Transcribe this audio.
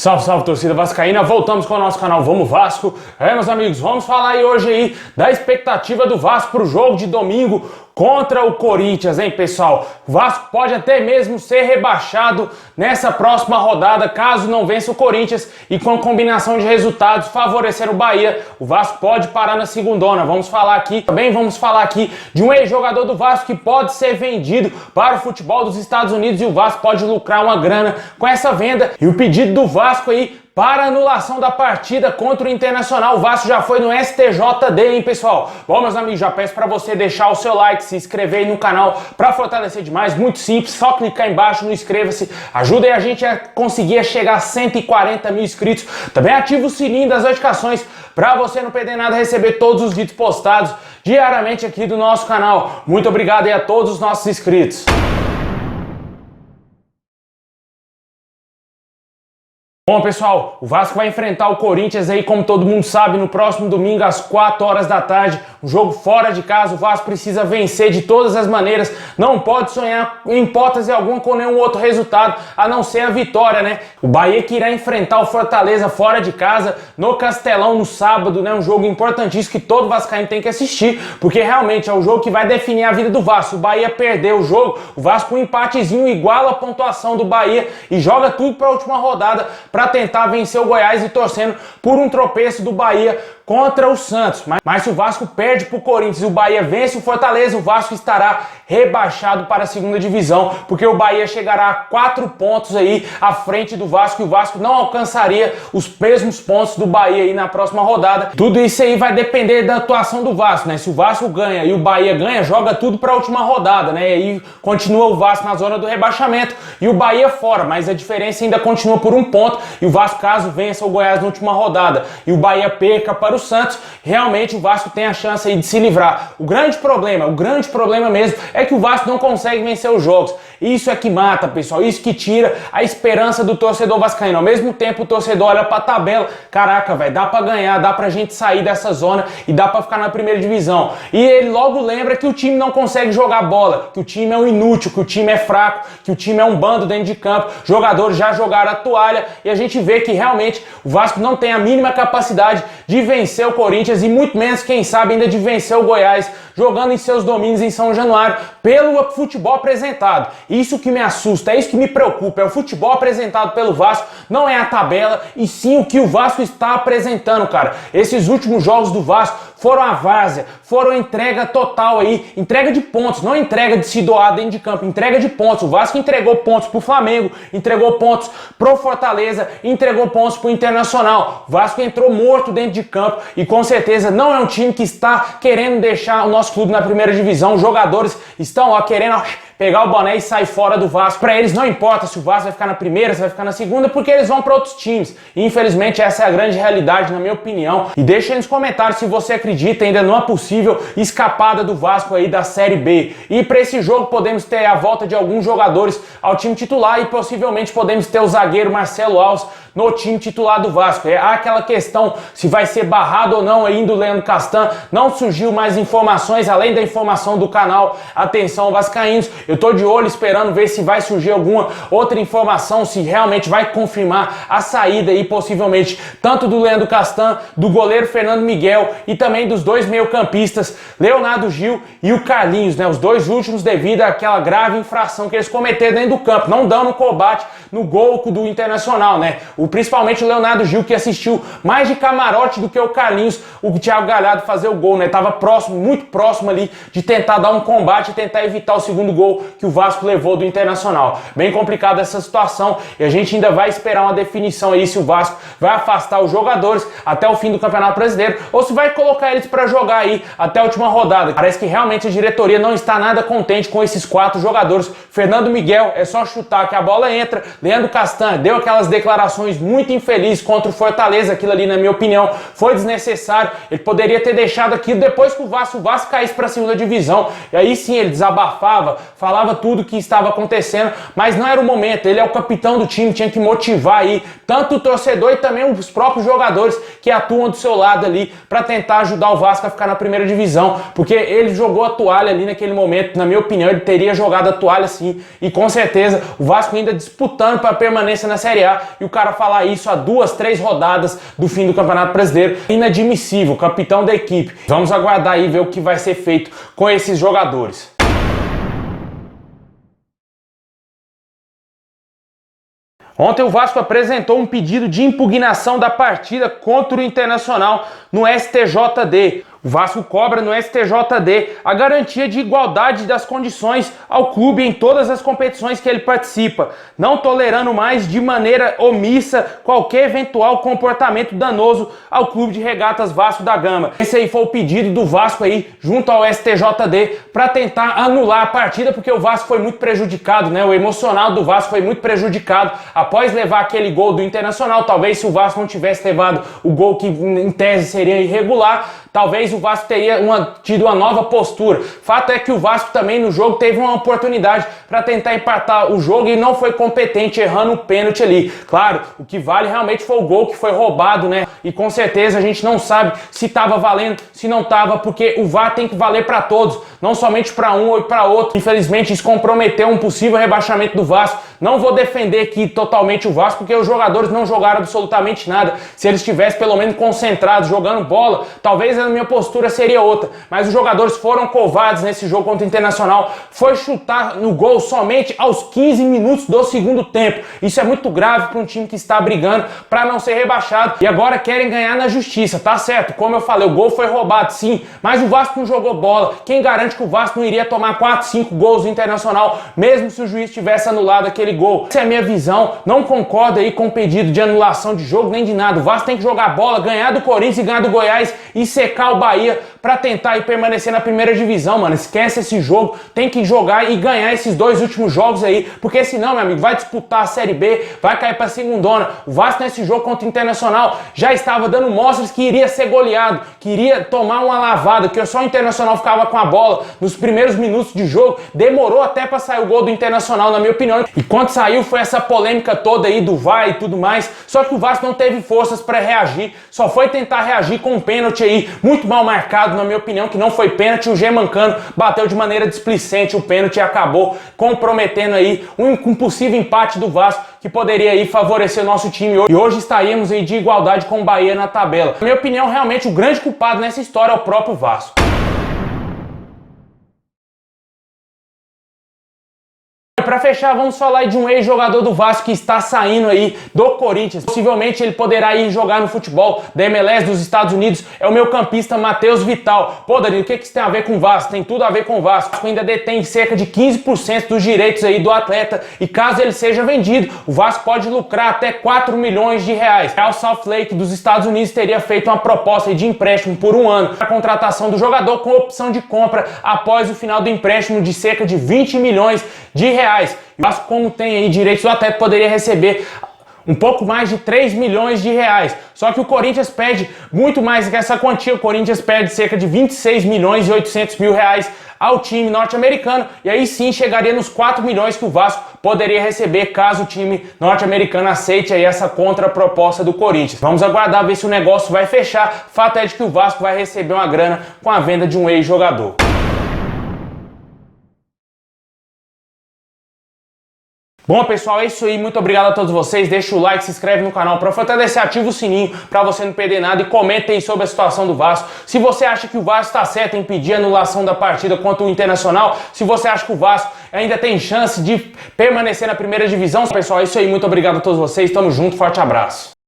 Salve, salve, torcida vascaína, voltamos com o nosso canal Vamos Vasco. Meus amigos, vamos falar aí hoje aí da expectativa do Vasco para o jogo de domingo contra o Corinthians, hein, pessoal? O Vasco pode até mesmo ser rebaixado nessa próxima rodada, caso não vença o Corinthians e com combinação de resultados favorecer o Bahia, o Vasco pode parar na segundona. Vamos falar aqui de um ex-jogador do Vasco que pode ser vendido para o futebol dos Estados Unidos e o Vasco pode lucrar uma grana com essa venda. E o pedido do Vasco aí para anulação da partida contra o Internacional. O Vasco já foi no STJD, hein, pessoal? Bom, meus amigos, já peço para você deixar o seu like, se inscrever aí no canal para fortalecer demais. Muito simples, só clicar embaixo no inscreva-se. Ajuda aí a gente a conseguir chegar a 140 mil inscritos. Também ativa o sininho das notificações para você não perder nada, receber todos os vídeos postados diariamente aqui do nosso canal. Muito obrigado aí a todos os nossos inscritos. Bom, pessoal, o Vasco vai enfrentar o Corinthians aí, como todo mundo sabe, no próximo domingo às 4 horas da tarde. Um jogo fora de casa, o Vasco precisa vencer de todas as maneiras. Não pode sonhar em hipótese alguma com nenhum outro resultado, a não ser a vitória, né? O Bahia que irá enfrentar o Fortaleza fora de casa, no Castelão, no sábado, né? Um jogo importantíssimo que todo vascaíno tem que assistir, porque realmente é o jogo que vai definir a vida do Vasco. O Bahia perdeu o jogo, o Vasco com um empatezinho iguala a pontuação do Bahia e joga tudo para a última rodada para tentar vencer o Goiás e torcendo por um tropeço do Bahia contra o Santos. Mas se o Vasco perde para o Corinthians e o Bahia vence o Fortaleza, o Vasco estará rebaixado para a segunda divisão, porque o Bahia chegará a 4 pontos aí à frente do Vasco e o Vasco não alcançaria os mesmos pontos do Bahia aí na próxima rodada. Tudo isso aí vai depender da atuação do Vasco, né? Se o Vasco ganha e o Bahia ganha, joga tudo para a última rodada, né? E aí continua o Vasco na zona do rebaixamento e o Bahia fora, mas a diferença ainda continua por 1 ponto e o Vasco, caso vença o Goiás na última rodada e o Bahia perca para o Santos, realmente o Vasco tem a chance aí de se livrar. O grande problema mesmo é que o Vasco não consegue vencer os jogos. Isso é que mata, pessoal, isso que tira a esperança do torcedor vascaíno. Ao mesmo tempo o torcedor olha pra tabela, caraca, velho, dá pra ganhar, dá pra gente sair dessa zona e dá pra ficar na primeira divisão. E ele logo lembra que o time não consegue jogar bola, que o time é um inútil, que o time é fraco, que o time é um bando dentro de campo. Jogadores já jogaram a toalha e a gente vê que realmente o Vasco não tem a mínima capacidade de vencer o Corinthians e muito menos, quem sabe, ainda de vencer o Goiás, jogando em seus domínios em São Januário, pelo futebol apresentado. Isso que me assusta, é isso que me preocupa, é o futebol apresentado pelo Vasco, não é a tabela, e sim o que o Vasco está apresentando, cara. Esses últimos jogos do Vasco foram a várzea, foram entrega total aí, entrega de pontos, não entrega de se doar dentro de campo, entrega de pontos. O Vasco entregou pontos pro Flamengo, entregou pontos pro Fortaleza, entregou pontos pro Internacional. O Vasco entrou morto dentro de campo e com certeza não é um time que está querendo deixar o nosso clube na primeira divisão. Os jogadores estão querendo pegar o boné e sair fora do Vasco. Para eles não importa se o Vasco vai ficar na primeira, se vai ficar na segunda, porque eles vão para outros times. E infelizmente essa é a grande realidade, na minha opinião. E deixa aí nos comentários se você acredita ainda numa possível escapada do Vasco aí da Série B. E para esse jogo podemos ter a volta de alguns jogadores ao time titular e possivelmente podemos ter o zagueiro Marcelo Alves no time titular do Vasco. Há aquela questão se vai ser barrado ou não aí do Leandro Castan. Não surgiu mais informações, além da informação do canal Atenção Vascaínos. Eu tô de olho esperando ver se vai surgir alguma outra informação, se realmente vai confirmar a saída aí possivelmente tanto do Leandro Castan, do goleiro Fernando Miguel e também dos dois meio-campistas, Leonardo Gil e o Carlinhos, né? Os dois últimos devido àquela grave infração que eles cometeram dentro do campo, não dando combate no gol do Internacional, né? Principalmente o Leonardo Gil, que assistiu mais de camarote do que o Carlinhos, o Thiago Galhardo fazer o gol, né? Tava próximo, muito próximo ali de tentar dar um combate e tentar evitar o segundo gol que o Vasco levou do Internacional. Bem complicada essa situação e a gente ainda vai esperar uma definição aí se o Vasco vai afastar os jogadores até o fim do Campeonato Brasileiro ou se vai colocar eles para jogar aí até a última rodada. Parece que realmente a diretoria não está nada contente com esses 4 jogadores. Fernando Miguel, é só chutar que a bola entra. Leandro Castan deu aquelas declarações muito infeliz contra o Fortaleza, aquilo ali, na minha opinião, foi desnecessário. Ele poderia ter deixado aquilo depois que o Vasco caísse para a segunda divisão. E aí sim, ele desabafava, falava tudo o que estava acontecendo, mas não era o momento. Ele é o capitão do time, tinha que motivar aí tanto o torcedor e também os próprios jogadores que atuam do seu lado ali para tentar ajudar o Vasco a ficar na primeira primeira divisão, porque ele jogou a toalha ali naquele momento. Na minha opinião, ele teria jogado a toalha sim, e com certeza o Vasco ainda disputando para permanência na Série A, e o cara falar isso a 2, 3 rodadas do fim do Campeonato Brasileiro, inadmissível, capitão da equipe. Vamos aguardar aí ver o que vai ser feito com esses jogadores. Ontem o Vasco apresentou um pedido de impugnação da partida contra o Internacional no STJD. O Vasco cobra no STJD a garantia de igualdade das condições ao clube em todas as competições que ele participa, não tolerando mais de maneira omissa qualquer eventual comportamento danoso ao Clube de Regatas Vasco da Gama. Esse aí foi o pedido do Vasco aí junto ao STJD para tentar anular a partida, porque o Vasco foi muito prejudicado, né? O emocional do Vasco foi muito prejudicado após levar aquele gol do Internacional. Talvez se o Vasco não tivesse levado o gol que em tese seria irregular, talvez o Vasco teria tido uma nova postura. Fato é que o Vasco também no jogo teve uma oportunidade para tentar empatar o jogo e não foi competente, errando o pênalti ali. Claro, o que vale realmente foi o gol que foi roubado, né? E com certeza a gente não sabe se estava valendo, se não estava, porque o VAR tem que valer para todos, não somente para um ou para outro. Infelizmente isso comprometeu um possível rebaixamento do Vasco. Não vou defender aqui totalmente o Vasco, porque os jogadores não jogaram absolutamente nada. Se eles estivessem pelo menos concentrados, jogando bola, talvez a minha postura seria outra. Mas os jogadores foram covardes nesse jogo contra o Internacional. Foi chutar no gol somente aos 15 minutos do segundo tempo. Isso é muito grave para um time que está brigando para não ser rebaixado. E agora querem ganhar na justiça, tá certo? Como eu falei, o gol foi roubado sim, mas o Vasco não jogou bola. Quem garante que o Vasco não iria tomar 4, 5 gols do Internacional, mesmo se o juiz tivesse anulado aquele gol? Essa é a minha visão. Não concordo aí com o pedido de anulação de jogo nem de nada. O Vasco tem que jogar bola, ganhar do Corinthians e ganhar do Goiás e secar o Bahia para tentar aí permanecer na primeira divisão, mano. Esquece esse jogo, tem que jogar e ganhar esses 2 últimos jogos aí, porque senão, meu amigo, vai disputar a Série B, vai cair pra segundona. O Vasco nesse jogo contra o Internacional já estava dando mostras que iria ser goleado, que iria tomar uma lavada, que só o Internacional ficava com a bola nos primeiros minutos de jogo. Demorou até para sair o gol do Internacional, na minha opinião, e quando saiu foi essa polêmica toda aí do VAR e tudo mais, só que o Vasco não teve forças para reagir, só foi tentar reagir com um pênalti aí, muito mal marcado, na minha opinião, que não foi pênalti. O Germancano bateu de maneira displicente o pênalti e acabou comprometendo aí um possível empate do Vasco, que poderia aí favorecer o nosso time hoje. E hoje estaríamos aí de igualdade com o Bahia na tabela. Na minha opinião, realmente o grande culpado nessa história é o próprio Vasco. Para fechar, vamos falar de um ex-jogador do Vasco que está saindo aí do Corinthians. Possivelmente ele poderá ir jogar no futebol da MLS dos Estados Unidos. É o meio-campista Matheus Vital. Pô, Danilo, o que isso tem a ver com o Vasco? Tem tudo a ver com o Vasco. O Vasco ainda detém cerca de 15% dos direitos aí do atleta, e caso ele seja vendido, o Vasco pode lucrar até 4 milhões de reais. O South Lake dos Estados Unidos teria feito uma proposta de empréstimo por 1 ano para a contratação do jogador, com opção de compra após o final do empréstimo de cerca de 20 milhões de reais. O Vasco, como tem aí direitos do atleta, poderia receber um pouco mais de 3 milhões de reais. Só que o Corinthians pede muito mais que essa quantia. O Corinthians pede cerca de 26 milhões e 800 mil reais ao time norte-americano, e aí sim chegaria nos 4 milhões que o Vasco poderia receber caso o time norte-americano aceite aí essa contraproposta do Corinthians. Vamos aguardar ver se o negócio vai fechar. Fato é de que o Vasco vai receber uma grana com a venda de um ex-jogador. Bom, pessoal, é isso aí. Muito obrigado a todos vocês. Deixa o like, se inscreve no canal para fortalecer, ativa o sininho para você não perder nada e comenta aí sobre a situação do Vasco. Se você acha que o Vasco está certo em pedir a anulação da partida contra o Internacional, se você acha que o Vasco ainda tem chance de permanecer na primeira divisão. Pessoal, é isso aí. Muito obrigado a todos vocês. Tamo junto. Forte abraço.